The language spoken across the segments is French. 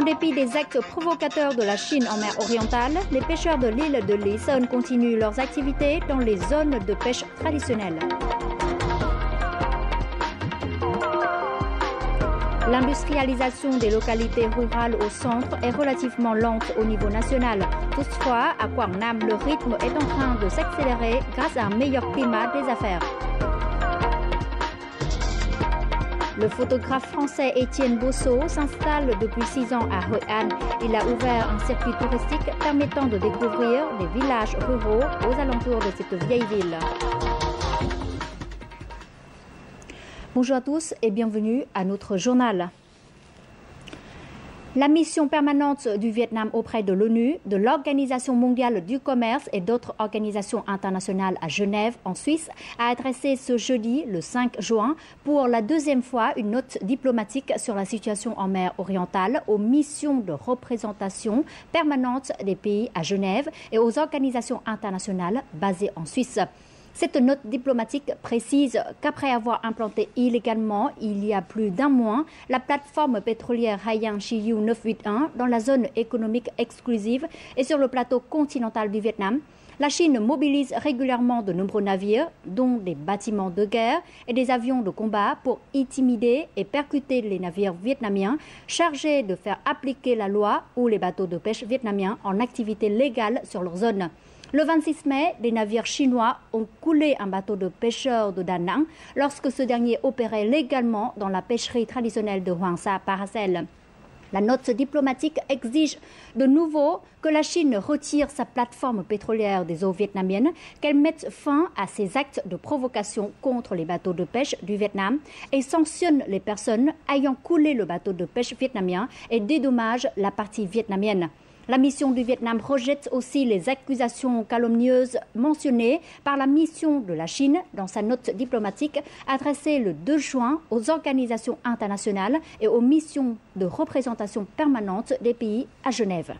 En dépit des actes provocateurs de la Chine en mer orientale, les pêcheurs de l'île de Luzon continuent leurs activités dans les zones de pêche traditionnelles. L'industrialisation des localités rurales au centre est relativement lente au niveau national. Toutefois, à Quảng Nam, le rythme est en train de s'accélérer grâce à un meilleur climat des affaires. Le photographe français Étienne Bosso s'installe depuis 6 ans à Hoi An. Il a ouvert un circuit touristique permettant de découvrir les villages ruraux aux alentours de cette vieille ville. Bonjour à tous et bienvenue à notre journal. La mission permanente du Vietnam auprès de l'ONU, de l'Organisation mondiale du commerce et d'autres organisations internationales à Genève, en Suisse, a adressé ce jeudi, le 5 juin, pour la deuxième fois une note diplomatique sur la situation en mer orientale aux missions de représentation permanente des pays à Genève et aux organisations internationales basées en Suisse. Cette note diplomatique précise qu'après avoir implanté illégalement, il y a plus d'un mois, la plateforme pétrolière Hai Chi Yu 981 dans la zone économique exclusive et sur le plateau continental du Vietnam, la Chine mobilise régulièrement de nombreux navires, dont des bâtiments de guerre et des avions de combat pour intimider et percuter les navires vietnamiens chargés de faire appliquer la loi ou les bateaux de pêche vietnamiens en activité légale sur leur zone. Le 26 mai, des navires chinois ont coulé un bateau de pêcheurs de Da Nang lorsque ce dernier opérait légalement dans la pêcherie traditionnelle de Hoàng Sa Paracel. La note diplomatique exige de nouveau que la Chine retire sa plateforme pétrolière des eaux vietnamiennes, qu'elle mette fin à ses actes de provocation contre les bateaux de pêche du Vietnam et sanctionne les personnes ayant coulé le bateau de pêche vietnamien et dédommage la partie vietnamienne. La mission du Vietnam rejette aussi les accusations calomnieuses mentionnées par la mission de la Chine dans sa note diplomatique adressée le 2 juin aux organisations internationales et aux missions de représentation permanente des pays à Genève.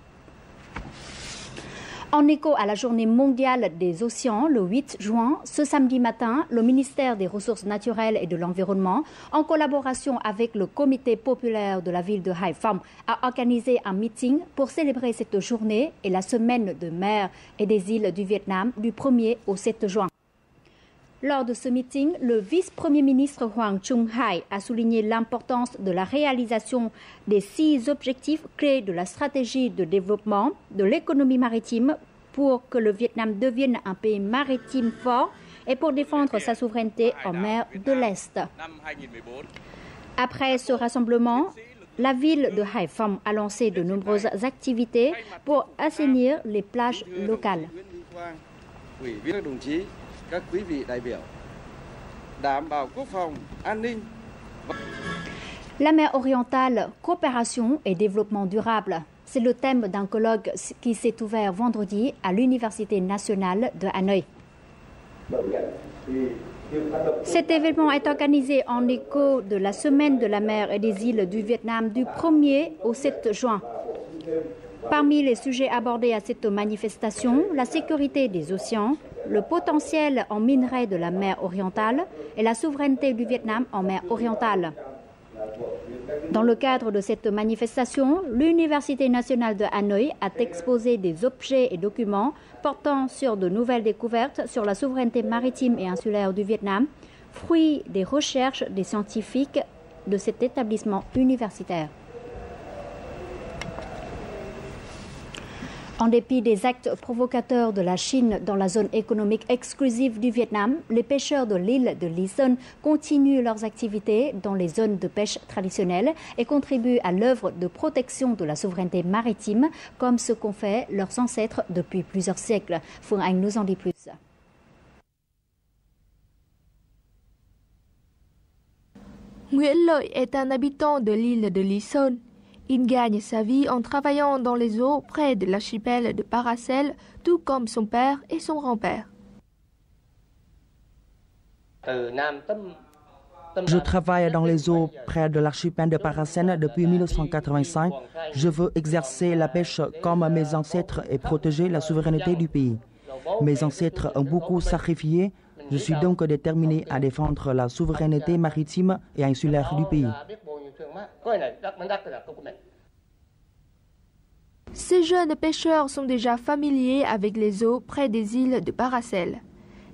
En écho à la journée mondiale des océans, le 8 juin, ce samedi matin, le ministère des Ressources naturelles et de l'Environnement, en collaboration avec le comité populaire de la ville de Hải Phòng, a organisé un meeting pour célébrer cette journée et la semaine de mer et des îles du Vietnam du 1er au 7 juin. Lors de ce meeting, le vice-premier ministre Hoàng Trung Hải a souligné l'importance de la réalisation des 6 objectifs clés de la stratégie de développement de l'économie maritime pour que le Vietnam devienne un pays maritime fort et pour défendre sa souveraineté en mer de l'Est. Après ce rassemblement, la ville de Hải Phòng a lancé de nombreuses activités pour assainir les plages locales. Các quý vị đại biểu đảm bảo quốc phòng, an ninh. La mer orientale, coopération et développement durable. C'est le thème d'un colloque qui s'est ouvert vendredi à l'Université nationale de Hanoï. Cet événement est organisé en écho de la Semaine de la mer et des îles du Vietnam du 1er au 7 juin. Parmi les sujets abordés à cette manifestation, la sécurité des océans, le potentiel en minerais de la mer orientale et la souveraineté du Vietnam en mer orientale. Dans le cadre de cette manifestation, l'Université nationale de Hanoï a exposé des objets et documents portant sur de nouvelles découvertes sur la souveraineté maritime et insulaire du Vietnam, fruit des recherches des scientifiques de cet établissement universitaire. En dépit des actes provocateurs de la Chine dans la zone économique exclusive du Vietnam, les pêcheurs de l'île de Luzon continuent leurs activités dans les zones de pêche traditionnelles et contribuent à l'œuvre de protection de la souveraineté maritime, comme ce qu'ont fait leurs ancêtres depuis plusieurs siècles. Phương Anh nous en dit plus. Nguyễn Lợi est un habitant de l'île de Luzon. Il gagne sa vie en travaillant dans les eaux près de l'archipel de Paracel, tout comme son père et son grand-père. Je travaille dans les eaux près de l'archipel de Paracel depuis 1985. Je veux exercer la pêche comme mes ancêtres et protéger la souveraineté du pays. Mes ancêtres ont beaucoup sacrifié. Je suis donc déterminé à défendre la souveraineté maritime et insulaire du pays. Ces jeunes pêcheurs sont déjà familiers avec les eaux près des îles de Paracel.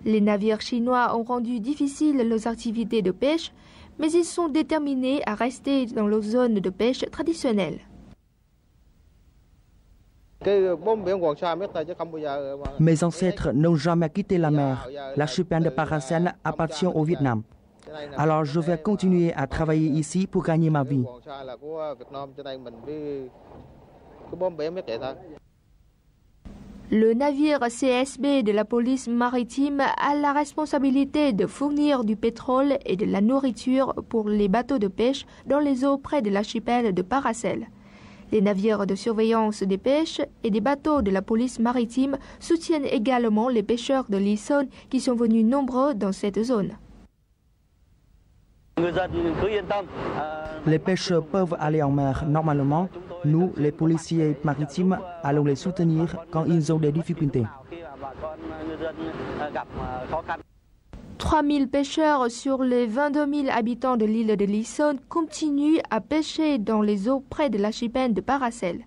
Les navires chinois ont rendu difficiles leurs activités de pêche, mais ils sont déterminés à rester dans leur zone de pêche traditionnelle. Mes ancêtres n'ont jamais quitté la mer. L'archipel de Paracel appartient au Vietnam. Alors je vais continuer à travailler ici pour gagner ma vie. Le navire CSB de la police maritime a la responsabilité de fournir du pétrole et de la nourriture pour les bateaux de pêche dans les eaux près de l'archipel de Paracel. Les navires de surveillance des pêches et des bateaux de la police maritime soutiennent également les pêcheurs de Lý Sơn qui sont venus nombreux dans cette zone. Les pêcheurs peuvent aller en mer normalement. Nous, les policiers maritimes, allons les soutenir quand ils ont des difficultés. 3000 pêcheurs sur les 22 000 habitants de l'île de Lý Sơn continuent à pêcher dans les eaux près de l'archipel de Paracel.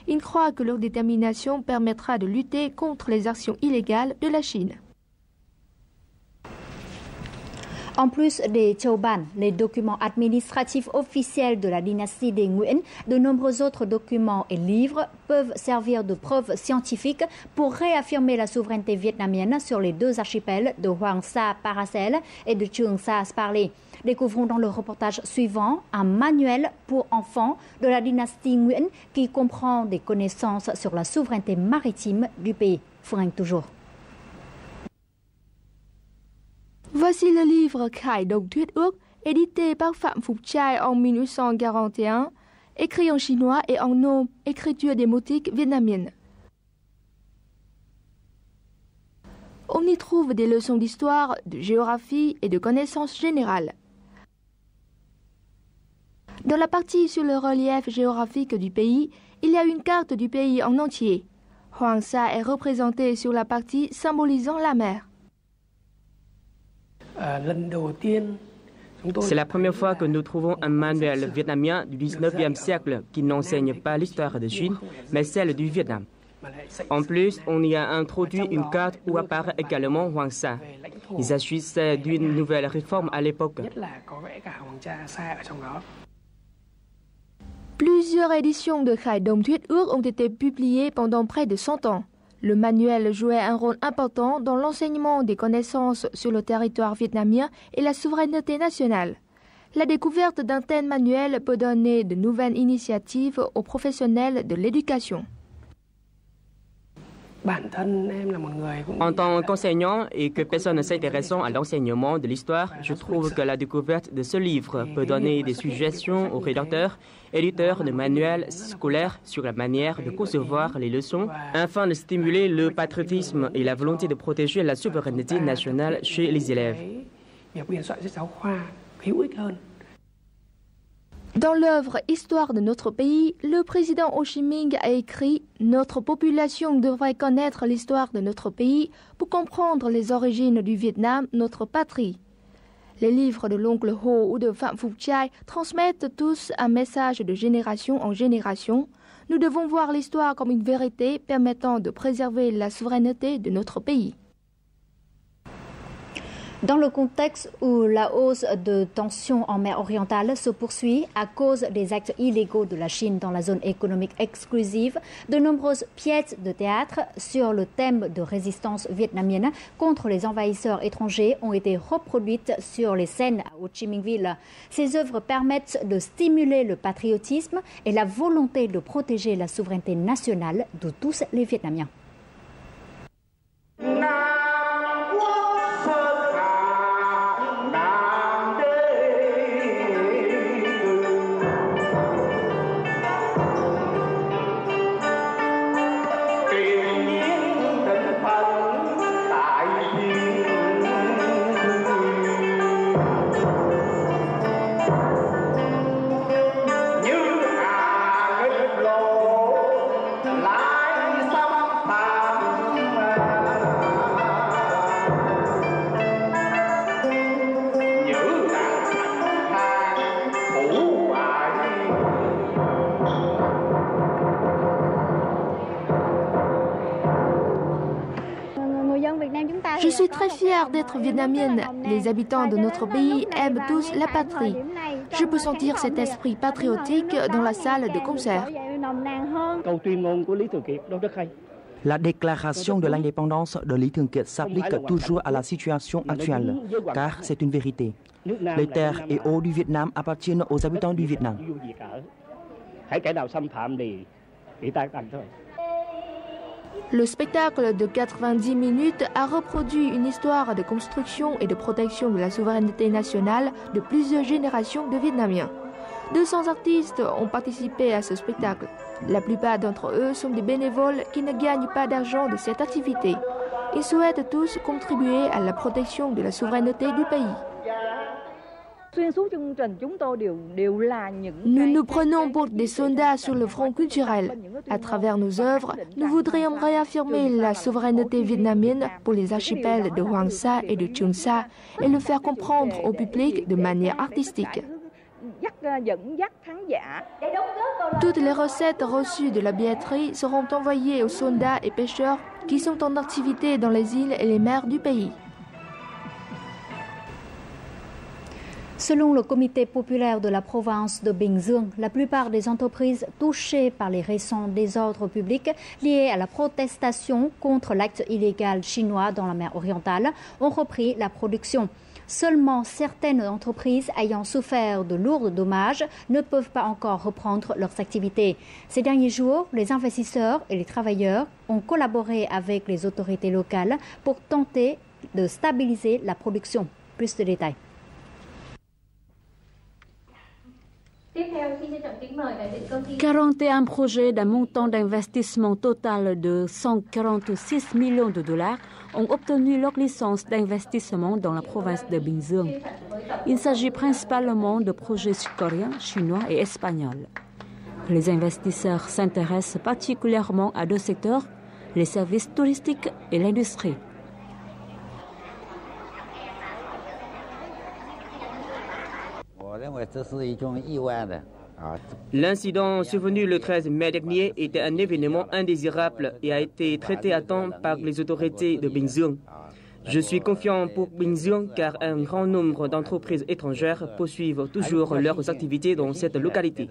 Ils croient que leur détermination permettra de lutter contre les actions illégales de la Chine. En plus des Chauban, les documents administratifs officiels de la dynastie des Nguyen, de nombreux autres documents et livres peuvent servir de preuves scientifiques pour réaffirmer la souveraineté vietnamienne sur les deux archipels de Hoàng Sa Paracel et de Trường Sa Spratly. Découvrons dans le reportage suivant un manuel pour enfants de la dynastie Nguyen qui comprend des connaissances sur la souveraineté maritime du pays. Phương Anh toujours. Voici le livre Khải Đồng Thuyết Ước, édité par Phạm Phục Trai en 1841, écrit en chinois et en nôm, écriture démotique vietnamienne. On y trouve des leçons d'histoire, de géographie et de connaissances générales. Dans la partie sur le relief géographique du pays, il y a une carte du pays en entier. Hoàng Sa est représenté sur la partie symbolisant la mer. C'est la première fois que nous trouvons un manuel vietnamien du 19e siècle qui n'enseigne pas l'histoire de Chine, mais celle du Vietnam. En plus, on y a introduit une carte où apparaît également Hoàng Sa. Il s'agissait d'une nouvelle réforme à l'époque. Plusieurs éditions de Khải Đồng Thuyết Ước ont été publiées pendant près de 100 ans. Le manuel jouait un rôle important dans l'enseignement des connaissances sur le territoire vietnamien et la souveraineté nationale. La découverte d'un tel manuel peut donner de nouvelles initiatives aux professionnels de l'éducation. En tant qu'enseignant et que personne s'intéressant à l'enseignement de l'histoire, je trouve que la découverte de ce livre peut donner des suggestions aux rédacteurs, éditeurs de manuels scolaires sur la manière de concevoir les leçons, afin de stimuler le patriotisme et la volonté de protéger la souveraineté nationale chez les élèves. Dans l'œuvre Histoire de notre pays, le président Ho Chi Minh a écrit « Notre population devrait connaître l'histoire de notre pays pour comprendre les origines du Vietnam, notre patrie ». Les livres de l'oncle Ho ou de Phạm Phục Trai transmettent tous un message de génération en génération. Nous devons voir l'histoire comme une vérité permettant de préserver la souveraineté de notre pays. Dans le contexte où la hausse de tensions en mer orientale se poursuit à cause des actes illégaux de la Chine dans la zone économique exclusive, de nombreuses pièces de théâtre sur le thème de résistance vietnamienne contre les envahisseurs étrangers ont été reproduites sur les scènes à Ho Chi Minh Ville. Ces œuvres permettent de stimuler le patriotisme et la volonté de protéger la souveraineté nationale de tous les Vietnamiens. Je suis très fière d'être vietnamienne. Les habitants de notre pays aiment tous la patrie. Je peux sentir cet esprit patriotique dans la salle de concert. La déclaration de l'indépendance de Lý Thường Kiệt s'applique toujours à la situation actuelle, car c'est une vérité. Les terres et eaux du Vietnam appartiennent aux habitants du Vietnam. Le spectacle de 90 minutes a reproduit une histoire de construction et de protection de la souveraineté nationale de plusieurs générations de Vietnamiens. 200 artistes ont participé à ce spectacle. La plupart d'entre eux sont des bénévoles qui ne gagnent pas d'argent de cette activité. Ils souhaitent tous contribuer à la protection de la souveraineté du pays. Nous nous prenons pour des soldats sur le front culturel. À travers nos œuvres, nous voudrions réaffirmer la souveraineté vietnamienne pour les archipels de Hoàng Sa et de Trường Sa et le faire comprendre au public de manière artistique. Toutes les recettes reçues de la billetterie seront envoyées aux soldats et pêcheurs qui sont en activité dans les îles et les mers du pays. Selon le comité populaire de la province de Bình Dương, la plupart des entreprises touchées par les récents désordres publics liés à la protestation contre l'acte illégal chinois dans la mer orientale ont repris la production. Seulement certaines entreprises ayant souffert de lourds dommages ne peuvent pas encore reprendre leurs activités. Ces derniers jours, les investisseurs et les travailleurs ont collaboré avec les autorités locales pour tenter de stabiliser la production. Plus de détails. 41 projets d'un montant d'investissement total de 146 millions de dollars ont obtenu leur licence d'investissement dans la province de Bình Dương. Il s'agit principalement de projets sud-coréens, chinois et espagnols. Les investisseurs s'intéressent particulièrement à deux secteurs, les services touristiques et l'industrie. L'incident survenu le 13 mai dernier était un événement indésirable et a été traité à temps par les autorités de Bình Dương. Je suis confiant pour Bình Dương car un grand nombre d'entreprises étrangères poursuivent toujours leurs activités dans cette localité.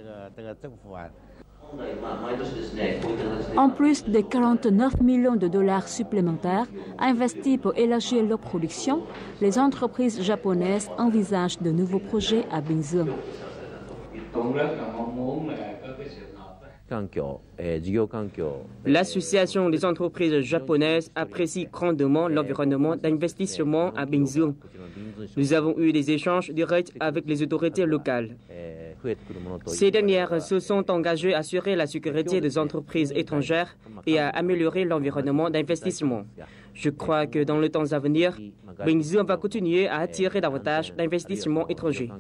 En plus des 49 millions de dollars supplémentaires investis pour élargir leur production, les entreprises japonaises envisagent de nouveaux projets à Bình Dương. L'association des entreprises japonaises apprécie grandement l'environnement d'investissement à Bình Dương. Nous avons eu des échanges directs avec les autorités locales. Ces dernières se sont engagées à assurer la sécurité des entreprises étrangères et à améliorer l'environnement d'investissement. Je crois que dans le temps à venir, Bình Dương va continuer à attirer davantage d'investissements étrangers.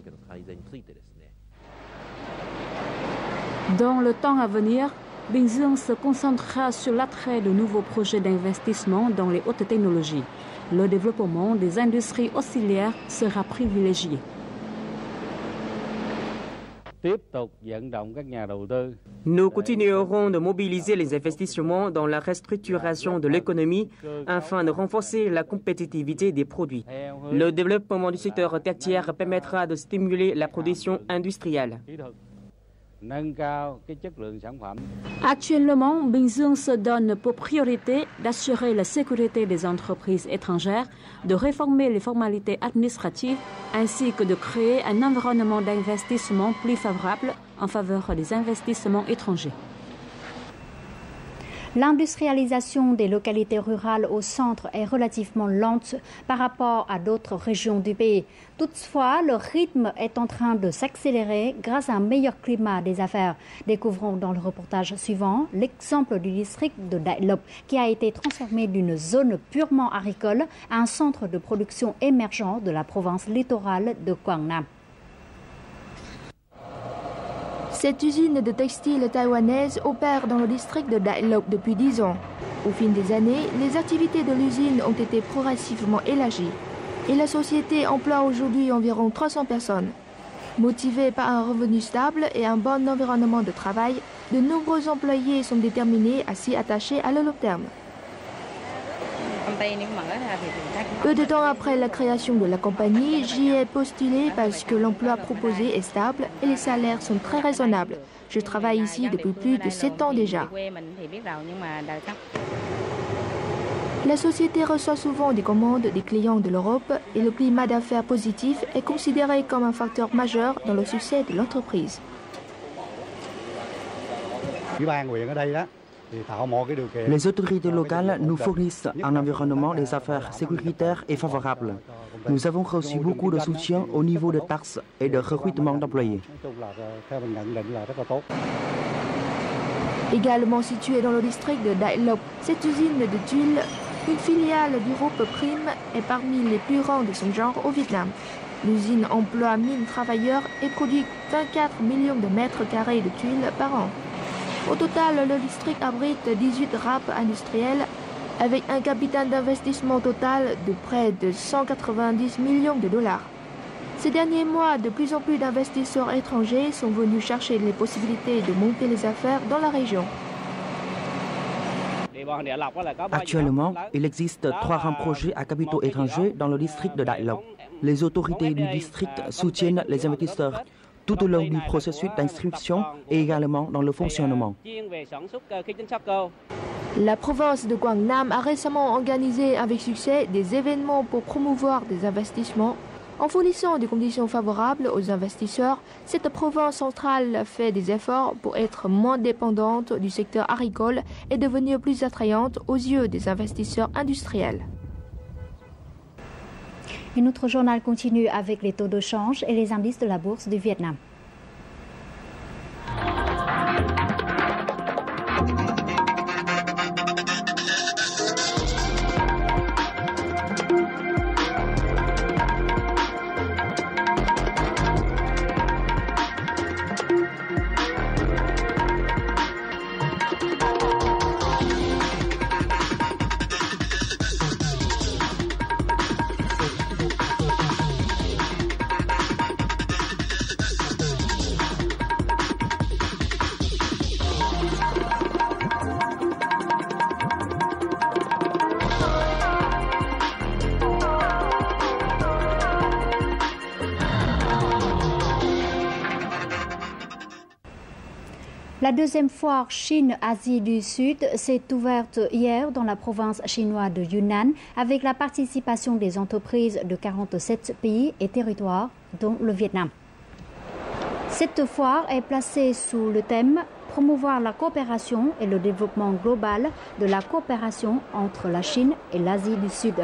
Dans le temps à venir, Bình Dương se concentrera sur l'attrait de nouveaux projets d'investissement dans les hautes technologies. Le développement des industries auxiliaires sera privilégié. Nous continuerons de mobiliser les investissements dans la restructuration de l'économie afin de renforcer la compétitivité des produits. Le développement du secteur tertiaire permettra de stimuler la production industrielle. Actuellement, Bình Dương se donne pour priorité d'assurer la sécurité des entreprises étrangères, de réformer les formalités administratives ainsi que de créer un environnement d'investissement plus favorable en faveur des investissements étrangers. L'industrialisation des localités rurales au centre est relativement lente par rapport à d'autres régions du pays. Toutefois, le rythme est en train de s'accélérer grâce à un meilleur climat des affaires. Découvrons dans le reportage suivant l'exemple du district de Đại Lộc qui a été transformé d'une zone purement agricole à un centre de production émergent de la province littorale de Quảng Nam. Cette usine de textile taïwanaise opère dans le district de Đại Lộc depuis 10 ans. Au fil des années, les activités de l'usine ont été progressivement élargies et la société emploie aujourd'hui environ 300 personnes. Motivés par un revenu stable et un bon environnement de travail, de nombreux employés sont déterminés à s'y attacher à le long terme. Peu de temps après la création de la compagnie, j'y ai postulé parce que l'emploi proposé est stable et les salaires sont très raisonnables. Je travaille ici depuis plus de 7 ans déjà. La société reçoit souvent des commandes des clients de l'Europe et le climat d'affaires positif est considéré comme un facteur majeur dans le succès de l'entreprise. Les autorités locales nous fournissent un environnement des affaires sécuritaires et favorable. Nous avons reçu beaucoup de soutien au niveau des taxes et de recrutement d'employés. Également située dans le district de Đại Lộc, cette usine de tuiles, une filiale du groupe Prim, est parmi les plus grandes de son genre au Vietnam. L'usine emploie 1000 travailleurs et produit 24 millions de mètres carrés de tuiles par an. Au total, le district abrite 18 RAP industriels avec un capital d'investissement total de près de 190 millions de dollars. Ces derniers mois, de plus en plus d'investisseurs étrangers sont venus chercher les possibilités de monter les affaires dans la région. Actuellement, il existe 3 grands projets à capitaux étrangers dans le district de Đại Lộc. Les autorités du district soutiennent les investisseurs tout au long du processus d'inscription et également dans le fonctionnement. La province de Quảng Nam a récemment organisé avec succès des événements pour promouvoir des investissements. En fournissant des conditions favorables aux investisseurs, cette province centrale fait des efforts pour être moins dépendante du secteur agricole et devenir plus attrayante aux yeux des investisseurs industriels. Et notre journal continue avec les taux de change et les indices de la bourse du Vietnam. La deuxième foire Chine-Asie du Sud s'est ouverte hier dans la province chinoise de Yunnan avec la participation des entreprises de 47 pays et territoires, dont le Vietnam. Cette foire est placée sous le thème « Promouvoir la coopération et le développement global de la coopération entre la Chine et l'Asie du Sud ».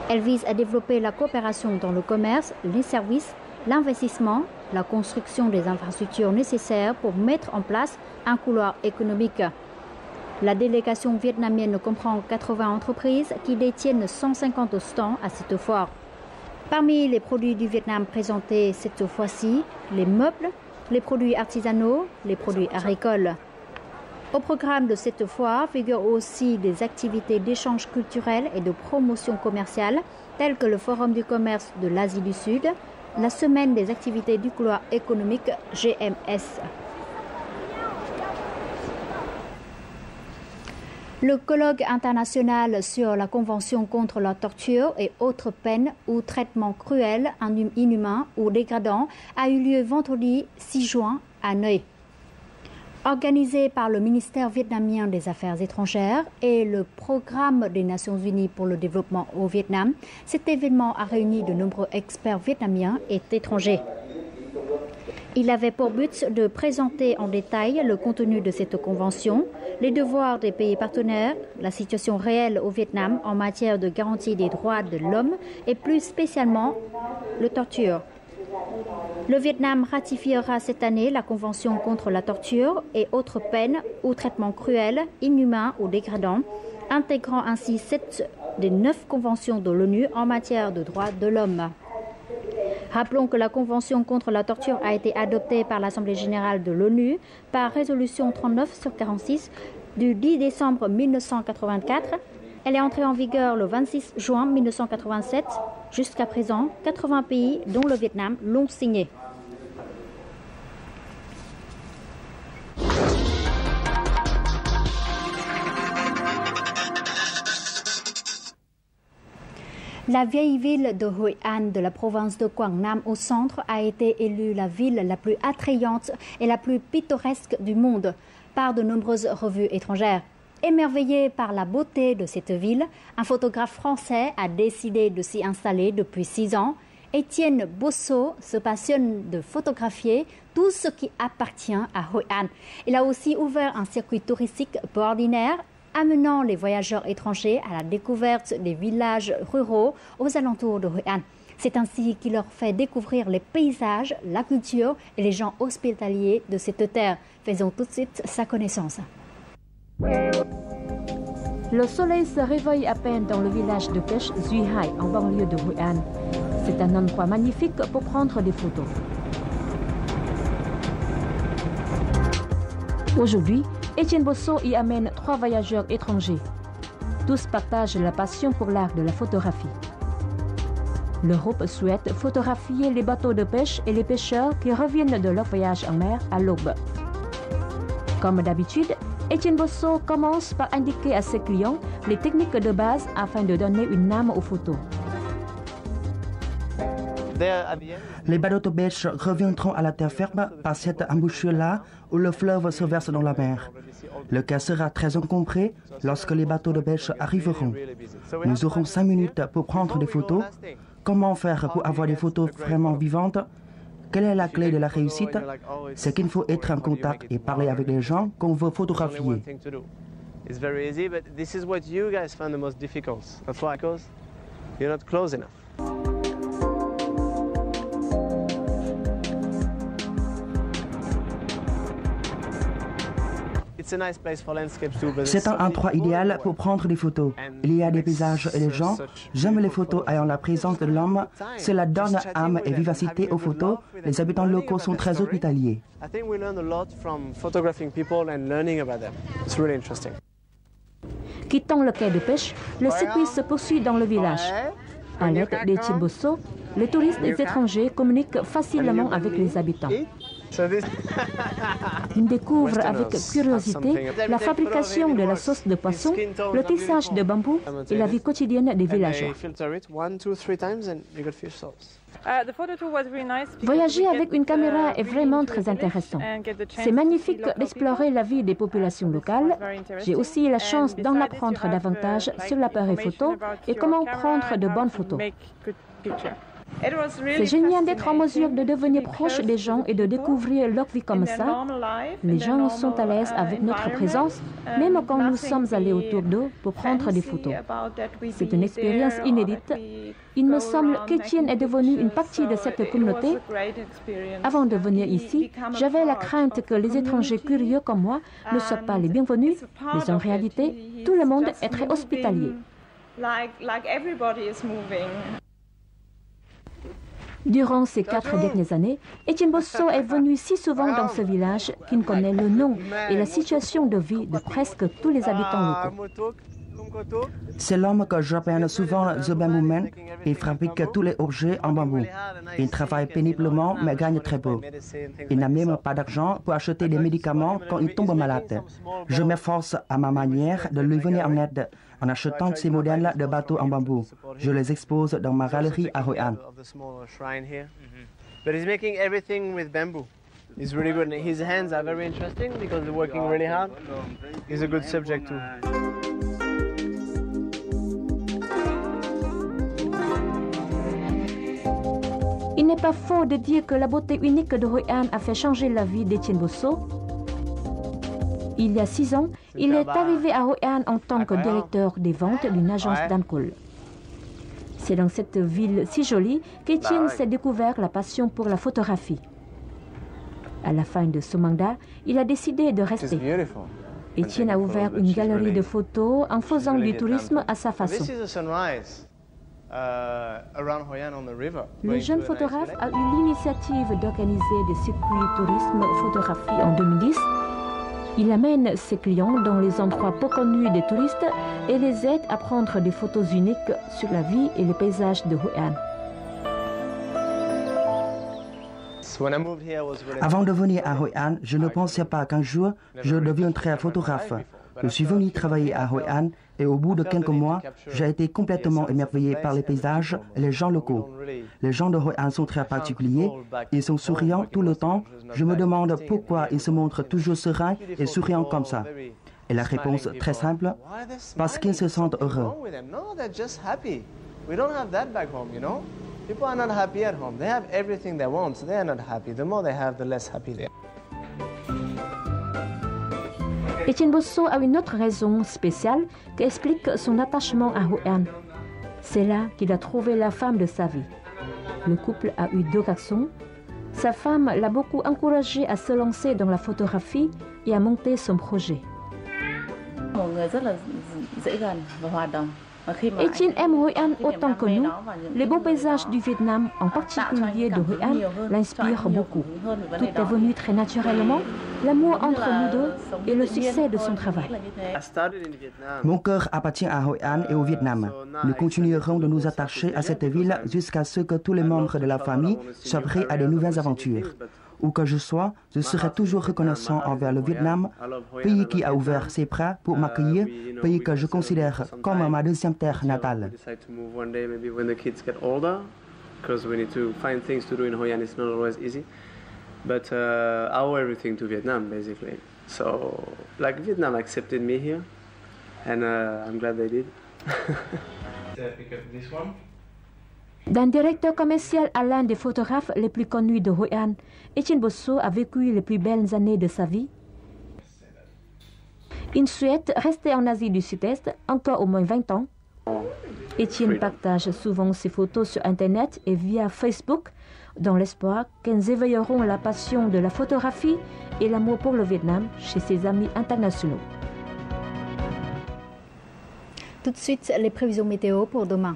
Elle vise à développer la coopération dans le commerce, les services, l'investissement, la construction des infrastructures nécessaires pour mettre en place un couloir économique. La délégation vietnamienne comprend 80 entreprises qui détiennent 150 stands à cette foire. Parmi les produits du Vietnam présentés cette fois-ci, les meubles, les produits artisanaux, les produits agricoles. Au programme de cette foire figurent aussi des activités d'échange culturel et de promotion commerciale, telles que le Forum du commerce de l'Asie du Sud, la semaine des activités du couloir économique GMS. Le colloque international sur la Convention contre la torture et autres peines ou traitements cruels, inhumains ou dégradants a eu lieu vendredi 6 juin à Hanoï. Organisé par le ministère vietnamien des Affaires étrangères et le Programme des Nations Unies pour le développement au Vietnam, cet événement a réuni de nombreux experts vietnamiens et étrangers. Il avait pour but de présenter en détail le contenu de cette convention, les devoirs des pays partenaires, la situation réelle au Vietnam en matière de garantie des droits de l'homme et plus spécialement la torture. Le Vietnam ratifiera cette année la Convention contre la torture et autres peines ou traitements cruels, inhumains ou dégradants, intégrant ainsi 7 des 9 conventions de l'ONU en matière de droits de l'homme. Rappelons que la Convention contre la torture a été adoptée par l'Assemblée générale de l'ONU par résolution 39/46 du 10 décembre 1984. Elle est entrée en vigueur le 26 juin 1987. Jusqu'à présent, 80 pays, dont le Vietnam, l'ont signée. La vieille ville de Hoi An de la province de Quảng Nam au centre a été élue la ville la plus attrayante et la plus pittoresque du monde par de nombreuses revues étrangères. Émerveillé par la beauté de cette ville, un photographe français a décidé de s'y installer depuis 6 ans. Étienne Bosso se passionne de photographier tout ce qui appartient à Hoi An. Il a aussi ouvert un circuit touristique peu ordinaire, amenant les voyageurs étrangers à la découverte des villages ruraux aux alentours de Hoi An. C'est ainsi qu'il leur fait découvrir les paysages, la culture et les gens hospitaliers de cette terre. Faisons tout de suite sa connaissance. Le soleil se réveille à peine dans le village de pêche Duy Hai, en banlieue de Hoi An. C'est un endroit magnifique pour prendre des photos. Aujourd'hui, Étienne Bosso y amène 3 voyageurs étrangers. Tous partagent la passion pour l'art de la photographie. Le groupe souhaite photographier les bateaux de pêche et les pêcheurs qui reviennent de leur voyage en mer à l'aube. Comme d'habitude, Étienne Bosso commence par indiquer à ses clients les techniques de base afin de donner une âme aux photos. Les bateaux de pêche reviendront à la terre ferme par cette embouchure-là où le fleuve se verse dans la mer. Le quai sera très encombré lorsque les bateaux de pêche arriveront. Nous aurons 5 minutes pour prendre des photos. Comment faire pour avoir des photos vraiment vivantes? Quelle est la clé de la réussite? C'est qu'il faut être en contact et parler avec les gens qu'on veut photographier. It's very easy, but this is what you guys find the most difficult. That's why, because you're not close enough. C'est un endroit idéal pour prendre des photos. Il y a des paysages et des gens. J'aime les photos ayant la présence de l'homme. Cela donne âme et vivacité aux photos. Les habitants locaux sont très hospitaliers. Quittant le quai de pêche, le circuit se poursuit dans le village. À l'aide d'Étienne Bosso, les touristes et les étrangers communiquent facilement avec les habitants. Ils découvrent avec curiosité la fabrication de la sauce de poisson, le tissage de bambou et la vie quotidienne des villageois. Voyager avec une caméra est vraiment très intéressant. C'est magnifique d'explorer la vie des populations locales. J'ai aussi eu la chance d'en apprendre davantage sur l'appareil photo et comment prendre de bonnes photos. C'est génial d'être en mesure de devenir proche des gens et de découvrir leur vie comme ça. Les gens sont à l'aise avec notre présence, même quand nous sommes allés autour d'eux pour prendre des photos. C'est une expérience inédite. Il me semble qu'Étienne est devenu une partie de cette communauté. Avant de venir ici, j'avais la crainte que les étrangers curieux comme moi ne soient pas les bienvenus, mais en réalité, tout le monde est très hospitalier. Durant ces 4 dernières années, Étienne Bosso est venu si souvent dans ce village qu'il connaît le nom et la situation de vie de presque tous les habitants locaux. C'est l'homme que j'appelle souvent The Bamboo Man. Il fabrique tous les objets en bambou. Il travaille péniblement mais gagne très peu. Il n'a même pas d'argent pour acheter des médicaments quand il tombe malade. Je m'efforce à ma manière de lui venir en aide en achetant ces modèles de bateaux en bambou. Je les expose dans ma galerie à Hoi An. He's really good. His hands are very interesting because they're working really hard. He's a good subject too. Il n'est pas faux de dire que la beauté unique de Hoi An a fait changer la vie d'Étienne Bosso. Il y a 6 ans, il est arrivé à Hoi An en tant que directeur des ventes d'une agence d'alcool. C'est dans cette ville si jolie qu'Étienne s'est découvert la passion pour la photographie. À la fin de ce mandat, il a décidé de rester. Étienne a ouvert une galerie de photos en faisant du tourisme à sa façon. Le jeune photographe a eu l'initiative d'organiser des circuits tourisme photographie en 2010. Il amène ses clients dans les endroits peu connus des touristes et les aide à prendre des photos uniques sur la vie et les paysages de Hoi An. Avant de venir à Hoi An, je ne pensais pas qu'un jour je deviendrais photographe. Je suis venu travailler à Hoi An Et au bout de quelques mois, j'ai été complètement émerveillé par les paysages et les gens locaux. Les gens de Hoi An sont très particuliers, ils sont souriants tout le temps. Je me demande pourquoi ils se montrent toujours sereins et souriants comme ça. Et la réponse très simple, parce qu'ils se sentent heureux. People are not happy at home. They have everything they want, so they are not happy. The more they have, the less happy they are. Etienne Bosso a une autre raison spéciale qui explique son attachement à Hoi An. C'est là qu'il a trouvé la femme de sa vie. Le couple a eu 2 garçons. Sa femme l'a beaucoup encouragé à se lancer dans la photographie et à monter son projet. Etienne aime Hoi An autant que nous. Les beaux paysages du Vietnam, en particulier de Hoi An, l'inspirent beaucoup. Tout est venu très naturellement, l'amour entre nous deux et le succès de son travail. Mon cœur appartient à Hoi An et au Vietnam. Nous continuerons de nous attacher à cette ville jusqu'à ce que tous les membres de la famille soient prêts à de nouvelles aventures. Où que je sois, je serai toujours reconnaissant envers le Vietnam, pays qui a ouvert ses bras pour m'accueillir, pays que je considère comme ma deuxième terre natale. But I owe everything to Vietnam, basically. So, like, Vietnam accepted me here, and I'm glad they did. This one. D'un directeur commercial à l'un des photographes les plus connus de Hoi An, Etienne Bosso a vécu les plus belles années de sa vie. Il souhaite rester en Asie du Sud-Est encore au moins 20 ans. Etienne partage souvent ses photos sur Internet et via Facebook, dans l'espoir qu'elles éveilleront la passion de la photographie et l'amour pour le Vietnam chez ses amis internationaux. Tout de suite, les prévisions météo pour demain.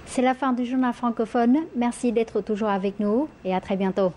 C'est la fin du journal francophone. Merci d'être toujours avec nous et à très bientôt.